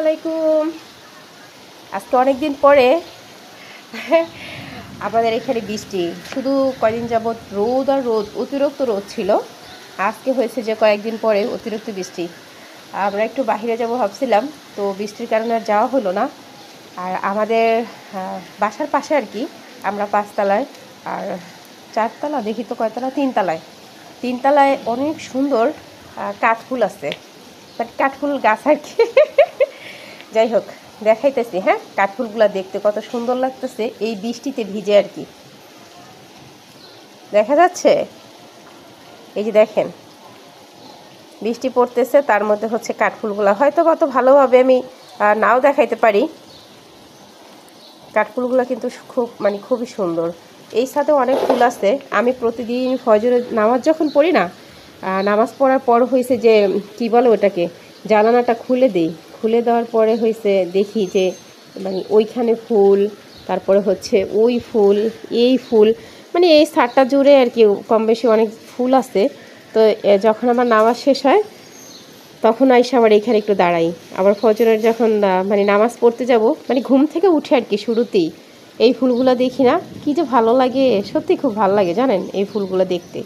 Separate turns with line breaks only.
আলাইকুম। আজকে অনেক দিন পরে আমাদের এখানে বৃষ্টি, শুধু কয়দিন যাবৎ রোদ আর রোদ, অতিরিক্ত রোদ ছিল। আজকে হয়েছে যে কয়েকদিন পরে অতিরিক্ত বৃষ্টি। আমরা একটু বাইরে যাব ভাবছিলাম, তো বৃষ্টির কারণে আর যাওয়া হলো না। আর আমাদের বাসার পাশে আর কি, আমরা 5 তলায়, আর 4 তলা, দেখি তো কয়তলা, 3 তলায়। 3 তলায় অনেক সুন্দর কাঠফুল আছে, বাট কাঠফুল গাছ আর কি। যাই হোক, দেখাইতেছি। হ্যাঁ, কাঠফুলগুলো দেখতে কত সুন্দর লাগতেছে এই বৃষ্টিতে ভিজে আর কি। দেখা যাচ্ছে, এই যে দেখেন, বৃষ্টি পড়তেছে, তার মধ্যে হচ্ছে কাঠফুলগুলো হয়তো কত ভালোভাবে আমি নাও দেখাইতে পারি। কাঠফুলগুলো কিন্তু খুবই সুন্দর। এই সাথে অনেক ফুল আছে। আমি প্রতিদিন ফজরের নামাজ যখন পড়ি না, নামাজ পড়ার পর হয়েছে যে কি বলে ওটাকে, জানালাটা খুলে দিই। খুলে দেওয়ার পরে হয়েছে দেখি যে ওইখানে ফুল, তারপরে হচ্ছে ওই ফুল, এই ফুল, এই ছাদটা জুড়ে আর কি কম বেশি অনেক ফুল আছে। তো যখন আমার নামাজ শেষ হয় তখন আইসা আবার এখানে একটু দাঁড়াই। আবার ফজরের যখন নামাজ পড়তে যাব, ঘুম থেকে উঠে আর কি, শুরুতেই এই ফুলগুলো দেখি না, কি যে ভালো লাগে, সত্যি খুব ভালো লাগে জানেন এই ফুলগুলো দেখতে।